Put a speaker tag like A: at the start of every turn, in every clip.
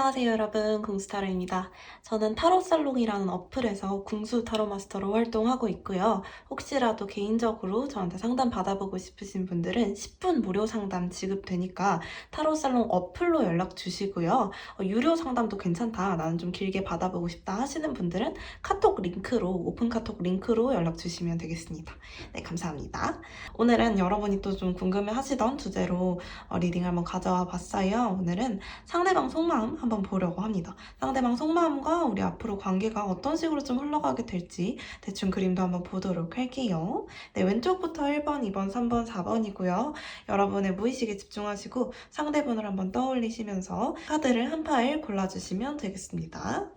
A: 안녕하세요 여러분, 궁수타로입니다. 저는 타로살롱이라는 어플에서 궁수 타로 마스터로 활동하고 있고요. 혹시라도 개인적으로 저한테 상담 받아보고 싶으신 분들은 10분 무료 상담 지급되니까 타로살롱 어플로 연락 주시고요. 유료 상담도 괜찮다, 나는 좀 길게 받아보고 싶다 하시는 분들은 카톡 링크로, 오픈 카톡 링크로 연락 주시면 되겠습니다. 네, 감사합니다. 오늘은 여러분이 또 좀 궁금해 하시던 주제로 리딩을 한번 가져와 봤어요. 오늘은 상대방 속마음 한번 보려고 합니다. 상대방 속마음과 우리 앞으로 관계가 어떤 식으로 좀 흘러가게 될지 대충 그림도 한번 보도록 할게요. 네, 왼쪽부터 1번, 2번, 3번, 4번이고요. 여러분의 무의식에 집중하시고 상대분을 한번 떠올리시면서 카드를 한 파일 골라주시면 되겠습니다.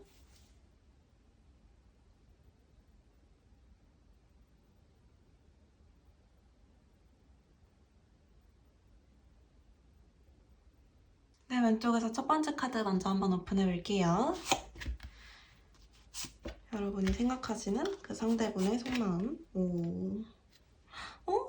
A: 네, 왼쪽에서 첫 번째 카드 먼저 한번 오픈해 볼게요. 여러분이 생각하시는 그 상대분의 속마음.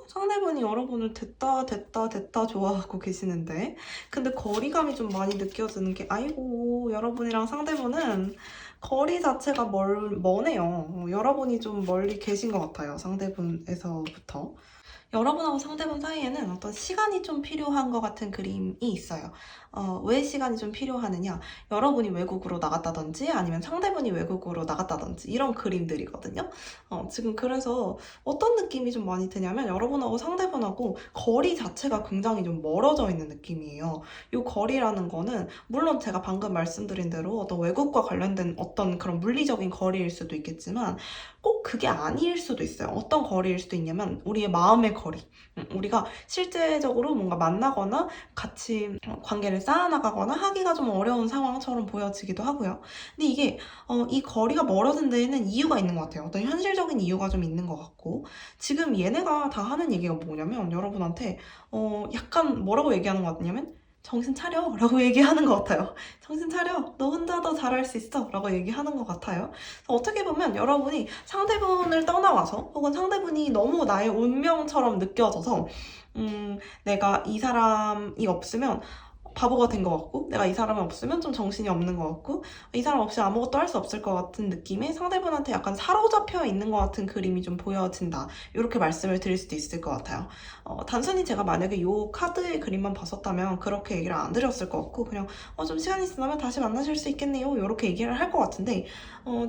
A: 상대분이 여러분을 됐다 좋아하고 계시는데, 근데 거리감이 좀 많이 느껴지는 게, 아이고, 여러분이랑 상대분은 거리 자체가 머네요. 여러분이 좀 멀리 계신 것 같아요, 상대분에서부터. 여러분하고 상대분 사이에는 어떤 시간이 좀 필요한 것 같은 그림이 있어요. 왜 시간이 좀 필요하느냐? 여러분이 외국으로 나갔다든지 아니면 상대분이 외국으로 나갔다든지 이런 그림들이거든요. 지금 그래서 어떤 느낌이 좀 많이 드냐면 여러분하고 상대분하고 거리 자체가 굉장히 좀 멀어져 있는 느낌이에요. 이 거리라는 거는 물론 제가 방금 말씀드린 대로 어떤 외국과 관련된 어떤 그런 물리적인 거리일 수도 있겠지만 꼭 그게 아닐 수도 있어요. 어떤 거리일 수도 있냐면 우리의 마음의 거리. 우리가 실제적으로 뭔가 만나거나 같이 관계를 쌓아나가거나 하기가 좀 어려운 상황처럼 보여지기도 하고요. 근데 이게 이 거리가 멀어진 데에는 이유가 있는 것 같아요. 어떤 현실적인 이유가 좀 있는 것 같고, 지금 얘네가 다 하는 얘기가 뭐냐면 여러분한테 약간 뭐라고 얘기하는 것 같냐면 정신 차려 라고 얘기하는 것 같아요. 정신 차려, 너 혼자 더 잘할 수 있어 라고 얘기하는 것 같아요. 어떻게 보면 여러분이 상대분을 떠나와서 혹은 상대분이 너무 나의 운명처럼 느껴져서 내가 이 사람이 없으면 바보가 된 것 같고, 내가 이 사람이 없으면 좀 정신이 없는 것 같고, 이 사람 없이 아무것도 할 수 없을 것 같은 느낌에 상대분한테 약간 사로잡혀 있는 것 같은 그림이 좀 보여진다, 이렇게 말씀을 드릴 수도 있을 것 같아요. 단순히 제가 만약에 이 카드의 그림만 봤었다면 그렇게 얘기를 안 드렸을 것 같고, 그냥 좀 시간이 지나면 다시 만나실 수 있겠네요, 이렇게 얘기를 할 것 같은데,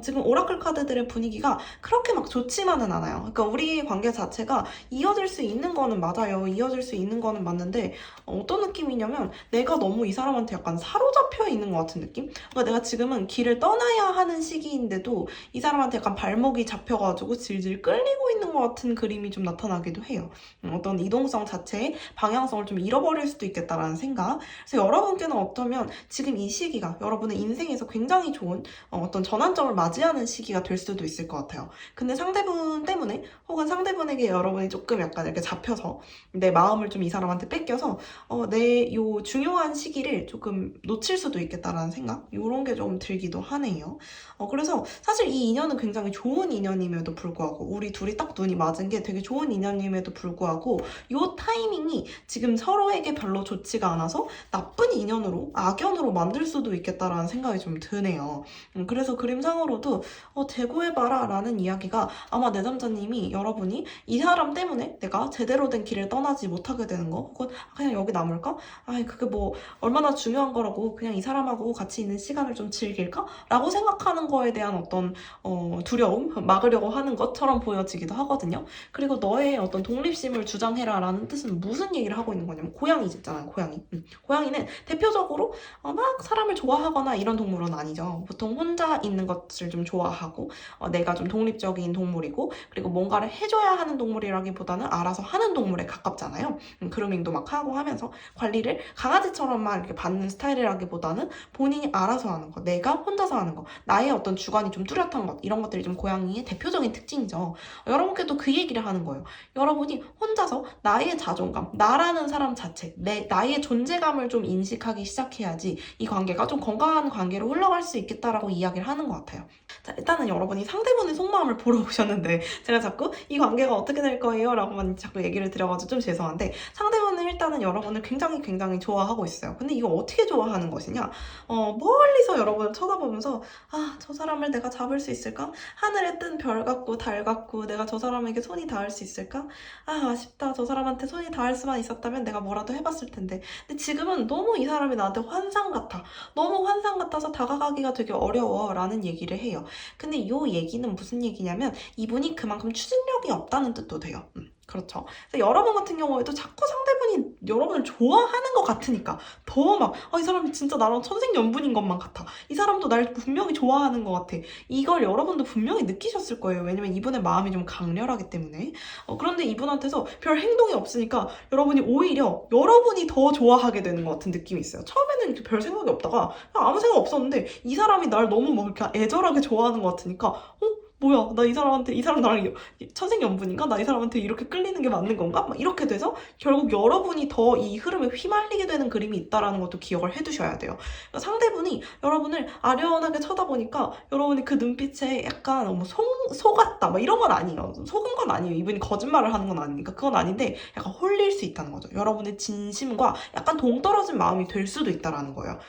A: 지금 오라클 카드들의 분위기가 그렇게 막 좋지만은 않아요. 그러니까 우리 관계 자체가 이어질 수 있는 거는 맞아요. 이어질 수 있는 거는 맞는데, 어떤 느낌이냐면 내가 너무 이 사람한테 약간 사로잡혀 있는 것 같은 느낌? 그러니까 내가 지금은 길을 떠나야 하는 시기인데도 이 사람한테 약간 발목이 잡혀가지고 질질 끌리고 있는 것 같은 그림이 좀 나타나기도 해요. 어떤 이동성 자체의 방향성을 좀 잃어버릴 수도 있겠다라는 생각. 그래서 여러분께는 어쩌면 지금 이 시기가 여러분의 인생에서 굉장히 좋은 어떤 전환점을 맞이하는 시기가 될 수도 있을 것 같아요. 근데 상대분 때문에 혹은 상대분에게 여러분이 조금 약간 이렇게 잡혀서 내 마음을 좀 이 사람한테 뺏겨서 내 요 중요한 시기를 조금 놓칠 수도 있겠다라는 생각, 이런 게 좀 들기도 하네요. 그래서 사실 이 인연은 굉장히 좋은 인연임에도 불구하고, 우리 둘이 딱 눈이 맞은 게 되게 좋은 인연임에도 불구하고 요 타이밍이 지금 서로에게 별로 좋지가 않아서 나쁜 인연으로, 악연으로 만들 수도 있겠다라는 생각이 좀 드네요. 그래서 그림상으로도 대고해봐라 라는 이야기가, 아마 내담자님이 여러분이 이 사람 때문에 내가 제대로 된 길을 떠나지 못하게 되는 거, 혹은 그냥 여기 남을까? 아이, 그게 뭐 얼마나 중요한 거라고, 그냥 이 사람하고 같이 있는 시간을 좀 즐길까? 라고 생각하는 거에 대한 어떤 두려움, 막으려고 하는 것처럼 보여지기도 하거든요. 그리고 너의 어떤 독립심을 주장해라 라는 뜻은 무슨 얘기를 하고 있는 거냐면, 고양이 있잖아요, 고양이. 고양이는 대표적으로 막 사람을 좋아하거나 이런 동물은 아니죠. 보통 혼자 있는 것을 좀 좋아하고, 내가 좀 독립적인 동물이고, 그리고 뭔가를 해줘야 하는 동물이라기보다는 알아서 하는 동물에 가깝잖아요. 그루밍도 막 하고 하면서 관리를 강아지처럼 막 이렇게 받는 스타일이라기보다는 본인이 알아서 하는 거, 내가 혼자서 하는 거, 나의 어떤 주관이 좀 뚜렷한 것, 이런 것들이 좀 고양이의 대표적인 특징이죠. 여러분께도 그 얘기를 하는 거예요. 여러분이 혼자서 나의 자존감, 나라는 사람 자체, 나의 존재감을 좀 인식하기 시작해야지 이 관계가 좀 건강한 관계로 흘러갈 수 있겠다라고 이야기를 하는 것 같아요. 자, 일단은 여러분이 상대분의 속마음을 보러 오셨는데 제가 자꾸 이 관계가 어떻게 될 거예요? 라고만 자꾸 얘기를 드려가지고 좀 죄송한데, 상대분은 일단은 여러분을 굉장히 좋아하고 있어요. 근데 이거 어떻게 좋아하는 것이냐? 멀리서 여러분을 쳐다보면서 저 사람을 내가 잡을 수 있을까? 하늘에 뜬 별 같고 달 같고 내가 저 사람에게 손이 닿을 수 있을까? 아쉽다. 저 사람한테 손이 닿을 수만 있었다면 내가 뭐라도 해봤을 텐데. 근데 지금은 너무 이 사람이 나한테 환상 같아. 너무 환상 같아서 다가가기가 되게 어려워 라는 얘기를 해요. 근데 이 얘기는 무슨 얘기냐면 이분이 그만큼 추진력이 없다는 뜻도 돼요. 그렇죠. 그래서 여러분 같은 경우에도 자꾸 상대분이 여러분을 좋아하는 것 같으니까 더 막 이 사람이 진짜 나랑 천생연분인 것만 같아. 이 사람도 날 분명히 좋아하는 것 같아. 이걸 여러분도 분명히 느끼셨을 거예요. 왜냐면 이분의 마음이 좀 강렬하기 때문에. 그런데 이분한테서 별 행동이 없으니까 여러분이 오히려 여러분이 더 좋아하게 되는 것 같은 느낌이 있어요. 처음에는 별 생각이 없다가 그냥 아무 생각 없었는데 이 사람이 날 너무 막 이렇게 애절하게 좋아하는 것 같으니까 뭐야, 나 이 사람 나랑 천생연분인가? 나 이 사람한테 이렇게 끌리는 게 맞는 건가? 막 이렇게 돼서 결국 여러분이 더 이 흐름에 휘말리게 되는 그림이 있다라는 것도 기억을 해두셔야 돼요. 그러니까 상대분이 여러분을 아련하게 쳐다보니까 여러분이 그 눈빛에 약간 속았다 막 이런 건 아니에요. 속은 건 아니에요. 이분이 거짓말을 하는 건 아니니까 그건 아닌데 약간 홀릴 수 있다는 거죠. 여러분의 진심과 약간 동떨어진 마음이 될 수도 있다라는 거예요.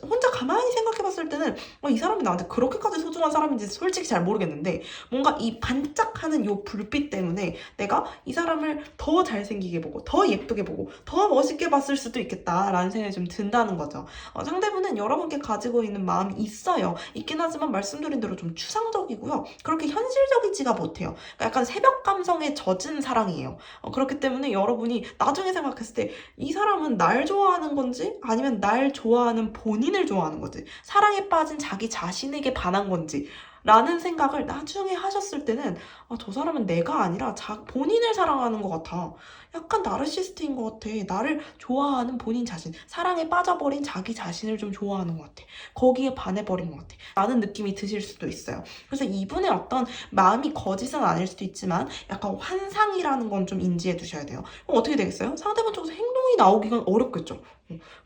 A: 혼자 가만히 생각해봤을 때는 이 사람이 나한테 그렇게까지 소중한 사람인지 솔직히 잘 모르겠는데 뭔가 이 반짝하는 이 불빛 때문에 내가 이 사람을 더 잘생기게 보고 더 예쁘게 보고 더 멋있게 봤을 수도 있겠다라는 생각이 좀 든다는 거죠. 상대분은 여러분께 가지고 있는 마음이 있어요. 있긴 하지만 말씀드린 대로 좀 추상적이고요. 그렇게 현실적이지가 못해요. 그러니까 약간 새벽 감성에 젖은 사랑이에요. 그렇기 때문에 여러분이 나중에 생각했을 때 이 사람은 날 좋아하는 건지 아니면 날 좋아하는 본인을 좋아하는 건지 사랑에 빠진 자기 자신에게 반한 건지 라는 생각을 나중에 하셨을 때는 저 사람은 내가 아니라 본인을 사랑하는 것 같아. 약간 나르시스트인 것 같아. 나를 좋아하는 본인 자신, 사랑에 빠져버린 자기 자신을 좀 좋아하는 것 같아. 거기에 반해버린 것 같아. 라는 느낌이 드실 수도 있어요. 그래서 이분의 어떤 마음이 거짓은 아닐 수도 있지만 약간 환상이라는 건 좀 인지해 두셔야 돼요. 그럼 어떻게 되겠어요? 상대분 쪽에서 행동이 나오기가 어렵겠죠.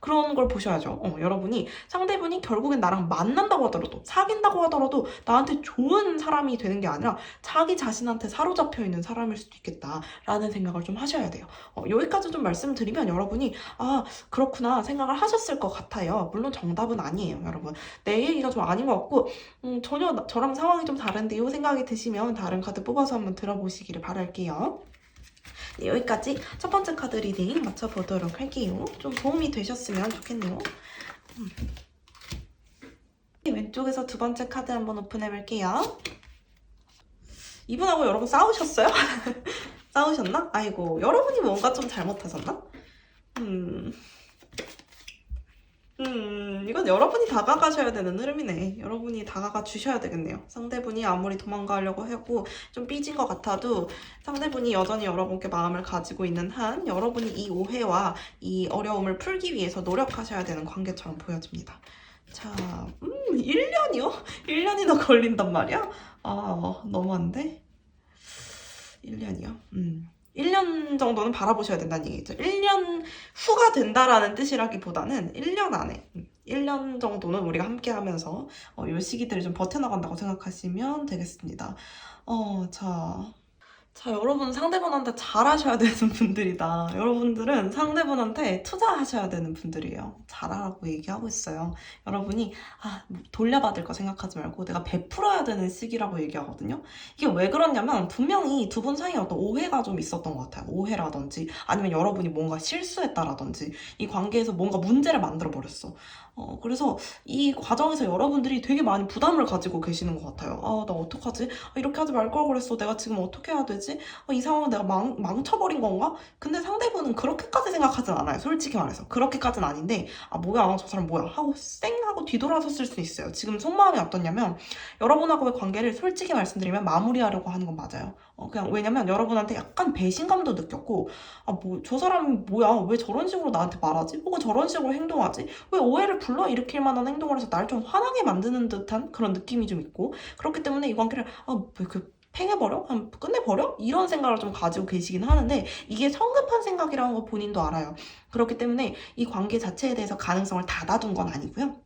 A: 그런 걸 보셔야죠. 여러분이 상대분이 결국엔 나랑 만난다고 하더라도 사귄다고 하더라도 나한테 좋은 사람이 되는 게 아니라 자기 자신한테 사로잡혀 있는 사람일 수도 있겠다라는 생각을 좀 하셔야 돼요. 여기까지 좀 말씀드리면 여러분이 그렇구나 생각을 하셨을 것 같아요. 물론 정답은 아니에요, 여러분. 내 얘기가 좀 아닌 것 같고 전혀 저랑 상황이 좀 다른데 이 생각이 드시면 다른 카드 뽑아서 한번 들어보시기를 바랄게요. 네, 여기까지 첫 번째 카드 리딩 맞춰보도록 할게요. 좀 도움이 되셨으면 좋겠네요. 왼쪽에서 두 번째 카드 한번 오픈해볼게요. 이분하고 여러분 싸우셨어요? 싸우셨나? 아이고, 여러분이 뭔가 좀 잘못하셨나? 이건 여러분이 다가가셔야 되는 흐름이네. 여러분이 다가가 주셔야 되겠네요. 상대분이 아무리 도망가려고 하고 좀 삐진 것 같아도 상대분이 여전히 여러분께 마음을 가지고 있는 한 여러분이 이 오해와 이 어려움을 풀기 위해서 노력하셔야 되는 관계처럼 보여집니다. 자, 1년이요? 1년이나 걸린단 말이야? 너무한데? 1년이요? 1년 정도는 바라보셔야 된다는 얘기죠. 1년 후가 된다라는 뜻이라기보다는 1년 안에 1년 정도는 우리가 함께 하면서 이 시기들을 좀 버텨나간다고 생각하시면 되겠습니다. 자, 여러분 상대분한테 잘하셔야 되는 분들이다. 여러분들은 상대분한테 투자하셔야 되는 분들이에요. 잘하라고 얘기하고 있어요. 여러분이 돌려받을 거 생각하지 말고 내가 베풀어야 되는 시기라고 얘기하거든요. 이게 왜 그러냐면 분명히 두 분 사이에 어떤 오해가 좀 있었던 것 같아요. 오해라든지 아니면 여러분이 뭔가 실수했다라든지 이 관계에서 뭔가 문제를 만들어버렸어. 그래서 이 과정에서 여러분들이 되게 많이 부담을 가지고 계시는 것 같아요. 나 어떡하지? 이렇게 하지 말 걸 그랬어. 내가 지금 어떻게 해야 되지? 이 상황은 내가 망쳐버린 건가? 근데 상대분은 그렇게까지 생각하진 않아요. 솔직히 말해서. 그렇게까지는 아닌데 뭐야 저 사람 뭐야 하고 쌩 하고 뒤돌아섰을 수 있어요. 지금 속마음이 어떠냐면 여러분하고의 관계를 솔직히 말씀드리면 마무리하려고 하는 건 맞아요. 그냥 왜냐면 여러분한테 약간 배신감도 느꼈고 저 사람이 뭐야 왜 저런 식으로 나한테 말하지? 혹은 저런 식으로 행동하지? 왜 오해를 불러일으킬 만한 행동을 해서 날 좀 화나게 만드는 듯한 그런 느낌이 좀 있고 그렇기 때문에 이 관계를 왜 팽해버려? 끝내버려? 이런 생각을 좀 가지고 계시긴 하는데 이게 성급한 생각이라는 거 본인도 알아요. 그렇기 때문에 이 관계 자체에 대해서 가능성을 닫아둔 건 아니고요.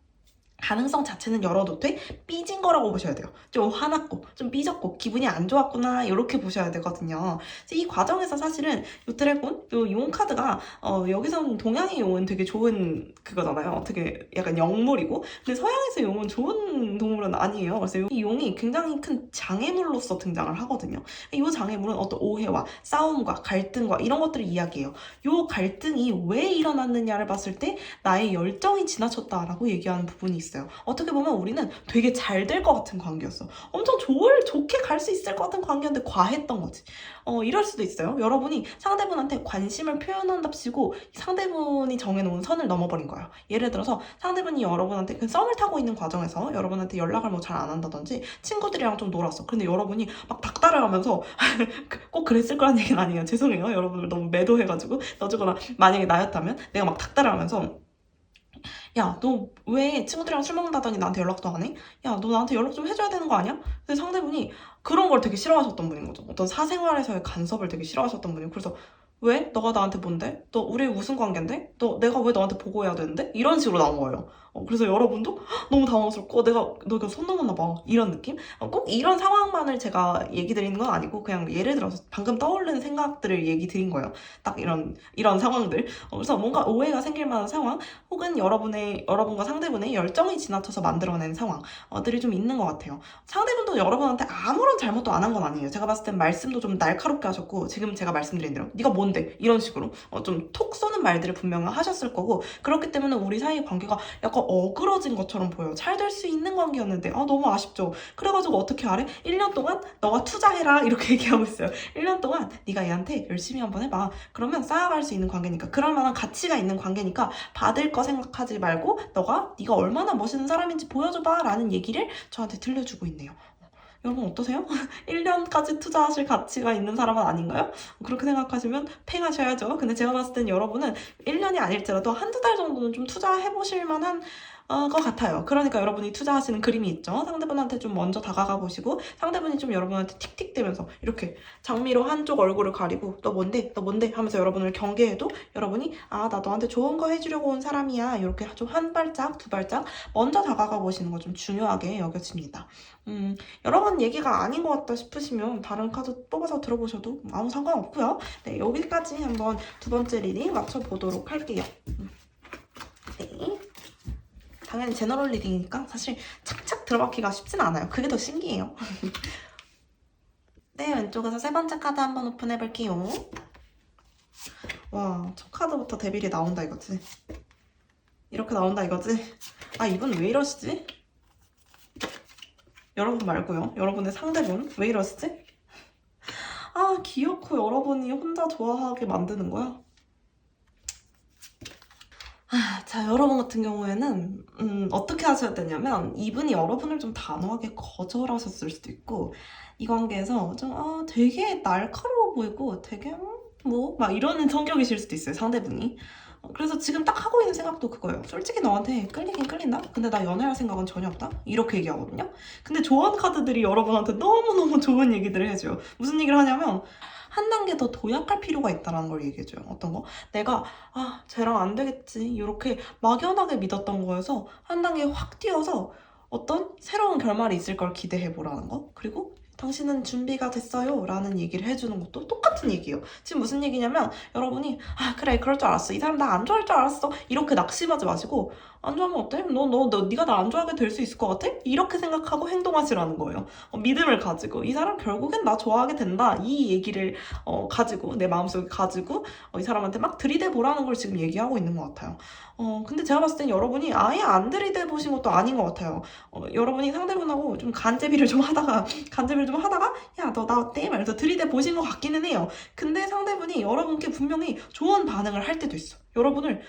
A: 가능성 자체는 열어놓되 삐진 거라고 보셔야 돼요. 좀 화났고 좀 삐졌고 기분이 안 좋았구나 이렇게 보셔야 되거든요. 이 과정에서 사실은 이 드래곤, 이 용 카드가 여기서는 동양의 용은 되게 좋은 그거잖아요. 되게 약간 영물이고 근데 서양에서 용은 좋은 동물은 아니에요. 그래서 이 용이 굉장히 큰 장애물로서 등장을 하거든요. 이 장애물은 어떤 오해와 싸움과 갈등과 이런 것들을 이야기해요. 이 갈등이 왜 일어났느냐를 봤을 때 나의 열정이 지나쳤다라고 얘기하는 부분이 있어요. 어떻게 보면 우리는 되게 잘 될 것 같은 관계였어. 엄청 좋게 갈 수 있을 것 같은 관계였는데 과했던 거지. 이럴 수도 있어요. 여러분이 상대분한테 관심을 표현한답시고 상대분이 정해놓은 선을 넘어버린 거예요. 예를 들어서 상대분이 여러분한테 그 썸을 타고 있는 과정에서 여러분한테 연락을 뭐 잘 안 한다든지 친구들이랑 좀 놀았어. 근데 여러분이 막 닥달을 하면서 꼭 그랬을 거란 얘기는 아니에요. 죄송해요. 여러분을 너무 매도해가지고 어쩌거나 만약에 나였다면 내가 막 닥달을 하면서 야, 너 왜 친구들이랑 술 먹는다더니 나한테 연락도 안 해? 야, 너 나한테 연락 좀 해줘야 되는 거 아니야? 근데 상대분이 그런 걸 되게 싫어하셨던 분인 거죠. 어떤 사생활에서의 간섭을 되게 싫어하셨던 분이고 그래서 왜? 너가 나한테 뭔데? 너 우리 무슨 관계인데? 내가 왜 너한테 보고해야 되는데? 이런 식으로 나온 거예요. 그래서 여러분도 너무 당황스럽고 너가 손 넘었나 봐 이런 느낌? 꼭 이런 상황만을 제가 얘기 드리는 건 아니고 그냥 예를 들어서 방금 떠오르는 생각들을 얘기 드린 거예요. 딱 이런 상황들. 그래서 뭔가 오해가 생길 만한 상황 혹은 여러분과 상대분의 열정이 지나쳐서 만들어낸 상황들이 좀 있는 것 같아요. 상대분도 여러분한테 아무런 잘못도 안 한 건 아니에요. 제가 봤을 땐 말씀도 좀 날카롭게 하셨고 지금 제가 말씀드린 대로 네가 뭔데? 이런 식으로 좀 톡 쏘는 말들을 분명히 하셨을 거고 그렇기 때문에 우리 사이의 관계가 약간 어그러진 것처럼 보여요. 잘 될 수 있는 관계였는데 너무 아쉽죠. 그래가지고 어떻게 하래? 1년 동안 너가 투자해라 이렇게 얘기하고 있어요. 1년 동안 네가 얘한테 열심히 한번 해봐. 그러면 쌓아갈 수 있는 관계니까 그럴 만한 가치가 있는 관계니까 받을 거 생각하지 말고 네가 얼마나 멋있는 사람인지 보여줘봐 라는 얘기를 저한테 들려주고 있네요. 여러분 어떠세요? 1년까지 투자하실 가치가 있는 사람은 아닌가요? 그렇게 생각하시면 팽하셔야죠. 근데 제가 봤을 땐 여러분은 1년이 아닐지라도 한두 달 정도는 좀 투자해보실 만한 것 같아요. 그러니까 여러분이 투자하시는 그림이 있죠. 상대분한테 좀 먼저 다가가 보시고 상대분이 좀 여러분한테 틱틱대면서 이렇게 장미로 한쪽 얼굴을 가리고 너 뭔데? 너 뭔데? 하면서 여러분을 경계해도 여러분이 나 너한테 좋은 거 해주려고 온 사람이야. 이렇게 좀 한 발짝, 두 발짝 먼저 다가가 보시는 거 좀 중요하게 여겨집니다. 여러분 얘기가 아닌 것 같다 싶으시면 다른 카드 뽑아서 들어보셔도 아무 상관없고요. 네, 여기까지 한번 두 번째 리딩 맞춰보도록 할게요. 네. 당연히 제너럴 리딩이니까 사실 착착 들어맞기가 쉽진 않아요. 그게 더 신기해요. 네, 왼쪽에서 세 번째 카드 한번 오픈해볼게요. 와, 첫 카드부터 데빌이 나온다 이거지. 이렇게 나온다 이거지. 이분 왜 이러시지? 여러분 말고요. 여러분의 상대분 왜 이러시지? 귀엽고 여러분이 혼자 좋아하게 만드는 거야? 자, 여러분 같은 경우에는 어떻게 하셔야 되냐면 이분이 여러분을 좀 단호하게 거절하셨을 수도 있고 이 관계에서 좀 되게 날카로워 보이고 되게 막 이러는 성격이실 수도 있어요, 상대분이. 그래서 지금 딱 하고 있는 생각도 그거예요. 솔직히 너한테 끌리긴 끌린다? 근데 나 연애할 생각은 전혀 없다? 이렇게 얘기하거든요? 근데 조언 카드들이 여러분한테 너무너무 좋은 얘기들을 해줘요. 무슨 얘기를 하냐면 한 단계 더 도약할 필요가 있다는 걸 얘기해줘요. 어떤 거? 내가 쟤랑 안 되겠지 이렇게 막연하게 믿었던 거에서 한 단계 확 뛰어서 어떤 새로운 결말이 있을 걸 기대해보라는 거. 그리고 당신은 준비가 됐어요 라는 얘기를 해주는 것도 똑같은 얘기예요. 지금 무슨 얘기냐면 여러분이 그래 그럴 줄 알았어. 이 사람 나 안 좋아할 줄 알았어. 이렇게 낙심하지 마시고 안 좋아하면 어때? 네가 나 안 좋아하게 될 수 있을 것 같아? 이렇게 생각하고 행동하시라는 거예요. 믿음을 가지고 이 사람 결국엔 나 좋아하게 된다. 이 얘기를 가지고 내 마음속에 가지고 이 사람한테 막 들이대 보라는 걸 지금 얘기하고 있는 것 같아요. 근데 제가 봤을 땐 여러분이 아예 안 들이대 보신 것도 아닌 것 같아요. 여러분이 상대분하고 좀 간제비를 좀 하다가 야, 너 나 어때? 말해서 들이대 보신 것 같기는 해요. 근데 상대분이 여러분께 분명히 좋은 반응을 할 때도 있어. 여러분을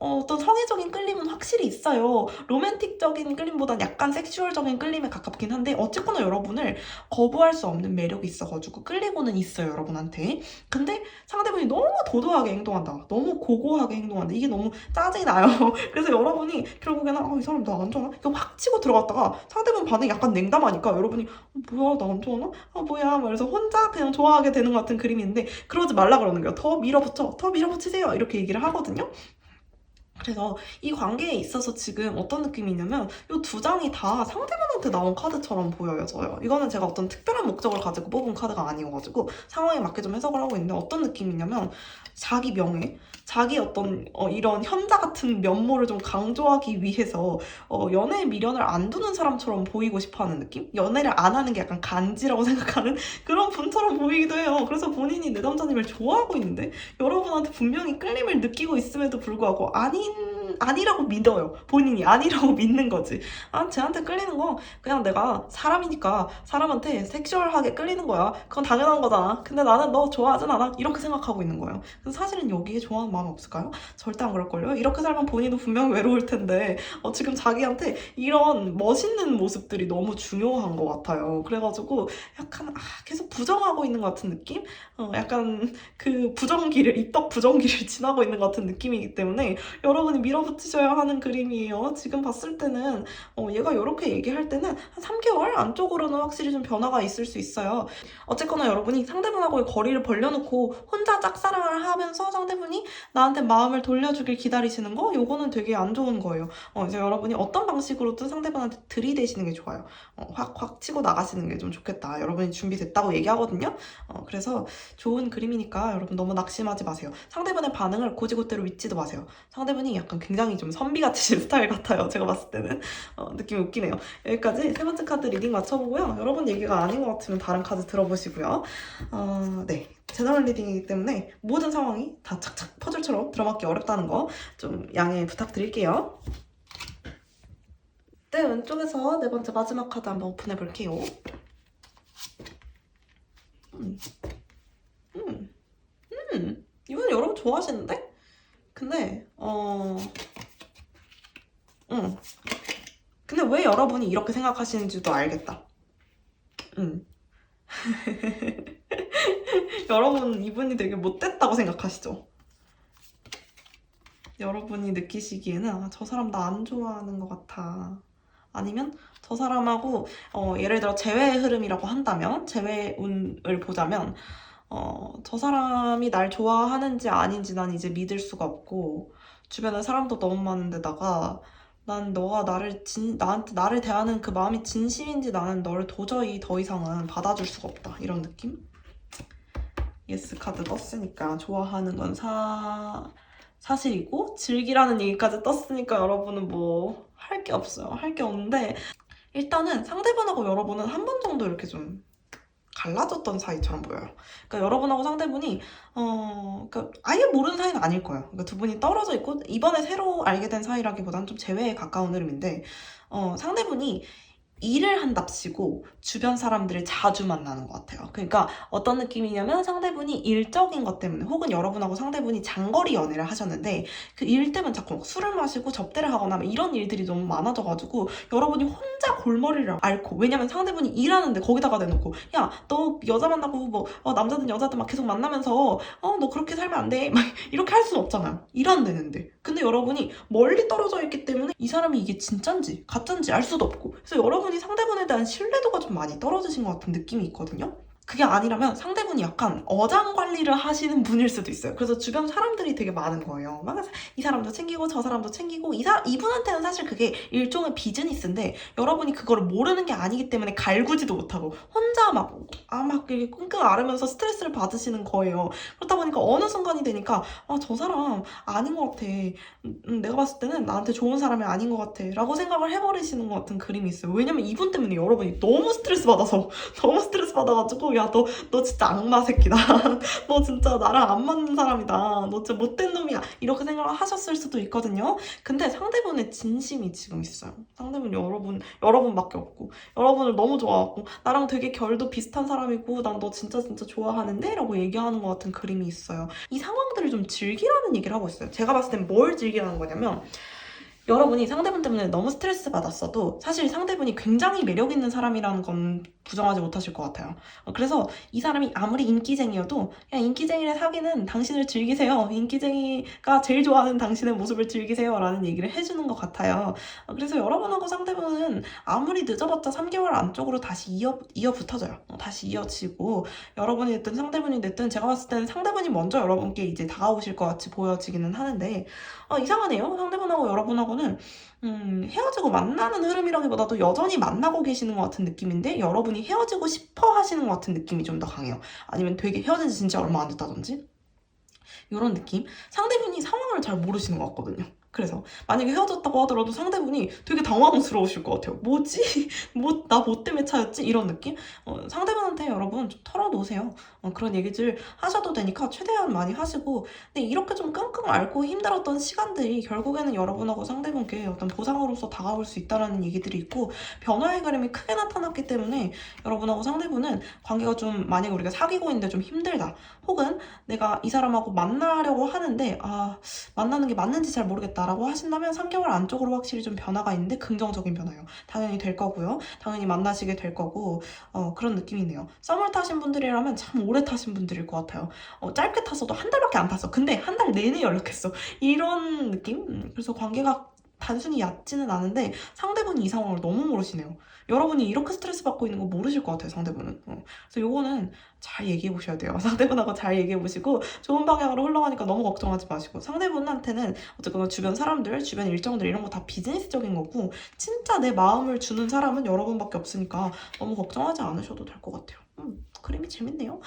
A: 어떤 성애적인 끌림은 확실히 있어요. 로맨틱적인 끌림보단 약간 섹슈얼적인 끌림에 가깝긴 한데 어쨌거나 여러분을 거부할 수 없는 매력이 있어가지고 끌리고는 있어요, 여러분한테. 근데 상대분이 너무 도도하게 행동한다. 너무 고고하게 행동한다. 이게 너무 짜증이 나요. 그래서 여러분이 결국에는 이 사람 나 안 좋아하나? 이거 확 치고 들어갔다가 상대분 반응이 약간 냉담하니까 여러분이 뭐야 나 안 좋아하나? 뭐야 말해서 혼자 그냥 좋아하게 되는 것 같은 그림인데 그러지 말라 그러는 거예요. 더 밀어붙이세요. 이렇게 얘기를 하거든요. 그래서 이 관계에 있어서 지금 어떤 느낌이 있냐면 이 두 장이 다 상대방한테 나온 카드처럼 보여져요. 이거는 제가 어떤 특별한 목적을 가지고 뽑은 카드가 아니어가지고 상황에 맞게 좀 해석을 하고 있는데 어떤 느낌이냐면 자기 명예, 자기 어떤 이런 현자 같은 면모를 좀 강조하기 위해서 연애의 미련을 안 두는 사람처럼 보이고 싶어하는 느낌? 연애를 안 하는 게 약간 간지라고 생각하는 그런 분처럼 보이기도 해요. 그래서 본인이 내 남자님을 좋아하고 있는데 여러분한테 분명히 끌림을 느끼고 있음에도 불구하고 아니라고 믿어요. 본인이 아니라고 믿는 거지. 쟤한테 끌리는 거 그냥 내가 사람이니까 사람한테 섹슈얼하게 끌리는 거야. 그건 당연한 거잖아. 근데 나는 너 좋아하진 않아. 이렇게 생각하고 있는 거예요. 그래서 사실은 여기에 좋아하는 마음 없을까요? 절대 안 그럴걸요? 이렇게 살면 본인도 분명히 외로울 텐데 지금 자기한테 이런 멋있는 모습들이 너무 중요한 것 같아요. 그래가지고 약간 계속 부정하고 있는 것 같은 느낌? 약간 그 부정기를 입덕 부정기를 지나고 있는 것 같은 느낌이기 때문에 여러분이 밀어붙이셔야 하는 그림이에요. 지금 봤을 때는 얘가 이렇게 얘기할 때는 한 3개월 안쪽으로는 확실히 좀 변화가 있을 수 있어요. 어쨌거나 여러분이 상대방하고의 거리를 벌려놓고 혼자 짝사랑을 하면서 상대분이 나한테 마음을 돌려주길 기다리시는 거? 요거는 되게 안 좋은 거예요. 이제 여러분이 어떤 방식으로든 상대방한테 들이대시는 게 좋아요. 확 치고 나가시는 게 좀 좋겠다. 여러분이 준비됐다고 얘기하거든요. 그래서 좋은 그림이니까 여러분 너무 낙심하지 마세요. 상대방의 반응을 고지고대로 믿지도 마세요. 상대분이 약간 굉장히 좀 선비 같으신 스타일 같아요. 제가 봤을 때는. 느낌이 웃기네요. 여기까지 세 번째 카드 리딩 맞춰보고요. 여러분 얘기가 아닌 것 같으면 다른 카드 들어보시고요. 네. 제너럴 리딩이기 때문에 모든 상황이 다 착착 퍼즐처럼 들어맞기 어렵다는 거 좀 양해 부탁드릴게요. 네, 왼쪽에서 네 번째 마지막 카드 한번 오픈해 볼게요. 이분 여러분 좋아하시는데? 근데 근데 왜 여러분이 이렇게 생각하시는지도 알겠다. 여러분 이분이 되게 못됐다고 생각하시죠? 여러분이 느끼시기에는 저 사람 나 안 좋아하는 것 같아. 아니면 저 사람하고 예를 들어 재회의 흐름이라고 한다면 재회운을 보자면 저 사람이 날 좋아하는지 아닌지 난 이제 믿을 수가 없고 주변에 사람도 너무 많은데다가 난 너가 나를 대하는 그 마음이 진심인지 나는 너를 도저히 더 이상은 받아줄 수가 없다. 이런 느낌? 예스 카드 떴으니까 좋아하는 건 사실이고 즐기라는 얘기까지 떴으니까 여러분은 뭐 할 게 없어요. 할 게 없는데 일단은 상대방하고 여러분은 한 번 정도 이렇게 좀 갈라졌던 사이처럼 보여요. 그러니까 여러분하고 상대분이 그러니까 아예 모르는 사이는 아닐 거예요. 그러니까 두 분이 떨어져 있고 이번에 새로 알게 된 사이라기보다는 좀 재회에 가까운 흐름인데 상대분이 일을 한답시고 주변 사람들을 자주 만나는 것 같아요. 그러니까 어떤 느낌이냐면 상대분이 일적인 것 때문에 혹은 여러분하고 상대분이 장거리 연애를 하셨는데 그 일 때문에 자꾸 막 술을 마시고 접대를 하거나 이런 일들이 너무 많아져가지고 여러분이 혼자 골머리를 앓고 왜냐면 상대분이 일하는데 거기다가 대놓고 야 너 여자 만나고 뭐 남자든 여자든 막 계속 만나면서 너 그렇게 살면 안 돼 막 이렇게 할 수는 없잖아요. 일 안 되는데 근데 여러분이 멀리 떨어져 있기 때문에 이 사람이 이게 진짠지 가짠지 알 수도 없고 그래서 여러분이 상대분에 대한 신뢰도가 좀 많이 떨어지신 것 같은 느낌이 있거든요. 그게 아니라면 상대분이 약간 어장 관리를 하시는 분일 수도 있어요. 그래서 주변 사람들이 되게 많은 거예요. 막 이 사람도 챙기고 저 사람도 챙기고 이분한테는 사실 그게 일종의 비즈니스인데 여러분이 그거를 모르는 게 아니기 때문에 갈구지도 못하고 혼자 막 이렇게 끙끙 앓으면서 스트레스를 받으시는 거예요. 그렇다 보니까 어느 순간이 되니까 저 사람 아닌 것 같아. 내가 봤을 때는 나한테 좋은 사람이 아닌 것 같아. 라고 생각을 해버리시는 것 같은 그림이 있어요. 왜냐면 이분 때문에 여러분이 너무 스트레스 받아서 너무 스트레스 받아가지고 야 너 진짜 악마 새끼다. 너 진짜 나랑 안 맞는 사람이다. 너 진짜 못된 놈이야. 이렇게 생각을 하셨을 수도 있거든요. 근데 상대분의 진심이 지금 있어요. 상대분 여러분밖에 없고 여러분을 너무 좋아하고 나랑 되게 결도 비슷한 사람이고 난 너 진짜 좋아하는데? 라고 얘기하는 것 같은 그림이 있어요. 이 상황들을 좀 즐기라는 얘기를 하고 있어요. 제가 봤을 땐 뭘 즐기라는 거냐면 여러분이 상대분 때문에 너무 스트레스 받았어도 사실 상대분이 굉장히 매력 있는 사람이라는 건 부정하지 못하실 것 같아요. 그래서 이 사람이 아무리 인기쟁이여도 그냥 인기쟁이를 사귀는 당신을 즐기세요. 인기쟁이가 제일 좋아하는 당신의 모습을 즐기세요. 라는 얘기를 해주는 것 같아요. 그래서 여러분하고 상대분은 아무리 늦어봤자 3개월 안쪽으로 다시 이어 붙어져요. 다시 이어지고 여러분이 됐든 상대분이 됐든 제가 봤을 때는 상대분이 먼저 여러분께 이제 다가오실 것 같이 보여지기는 하는데 이상하네요. 상대분하고 여러분하고는 헤어지고 만나는 흐름이라기보다도 여전히 만나고 계시는 것 같은 느낌인데 여러분이 헤어지고 싶어 하시는 것 같은 느낌이 좀 더 강해요. 아니면 되게 헤어진 지 진짜 얼마 안 됐다든지 이런 느낌? 상대분이 상황을 잘 모르시는 것 같거든요. 그래서 만약에 헤어졌다고 하더라도 상대분이 되게 당황스러우실 것 같아요. 뭐지? 나 뭐 때문에 차였지? 이런 느낌? 상대분한테 여러분 좀 털어놓으세요. 그런 얘기들 하셔도 되니까 최대한 많이 하시고 근데 이렇게 좀 끙끙 앓고 힘들었던 시간들이 결국에는 여러분하고 상대분께 어떤 보상으로서 다가올 수 있다는 얘기들이 있고 변화의 그림이 크게 나타났기 때문에 여러분하고 상대분은 관계가 좀 만약에 우리가 사귀고 있는데 좀 힘들다 혹은 내가 이 사람하고 만나려고 하는데 만나는 게 맞는지 잘 모르겠다라고 하신다면 3개월 안쪽으로 확실히 좀 변화가 있는데 긍정적인 변화요. 당연히 될 거고요. 당연히 만나시게 될 거고 그런 느낌이네요. 썸을 타신 분들이라면 참 오래 타신 분들일 것 같아요. 짧게 탔어도 한 달밖에 안 탔어. 근데 한 달 내내 연락했어. 이런 느낌? 그래서 관계가 단순히 얕지는 않은데 상대분이 이 상황을 너무 모르시네요. 여러분이 이렇게 스트레스 받고 있는 거 모르실 것 같아요, 상대분은. 그래서 요거는 잘 얘기해 보셔야 돼요. 상대분하고 잘 얘기해 보시고 좋은 방향으로 흘러가니까 너무 걱정하지 마시고 상대분한테는 어쨌거나 주변 사람들, 주변 일정들 이런 거 다 비즈니스적인 거고 진짜 내 마음을 주는 사람은 여러분밖에 없으니까 너무 걱정하지 않으셔도 될 것 같아요. 그림이 재밌네요.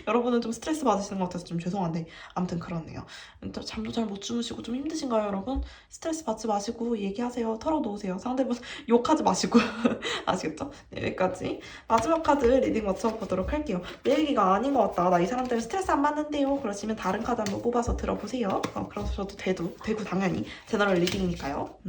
A: 여러분은 좀 스트레스 받으시는 것 같아서 좀 죄송한데 아무튼 그렇네요. 잠도 잘 못 주무시고 좀 힘드신가요, 여러분? 스트레스 받지 마시고 얘기하세요. 털어놓으세요. 상대분 욕하지 마시고 아시겠죠? 네, 여기까지 마지막 카드 리딩 맞춰보도록 할게요. 내 얘기가 아닌 것 같다. 나 이 사람 때문에 스트레스 안 받는데요. 그러시면 다른 카드 한번 뽑아서 들어보세요. 그러셔도 되고 당연히 제너럴 리딩이니까요.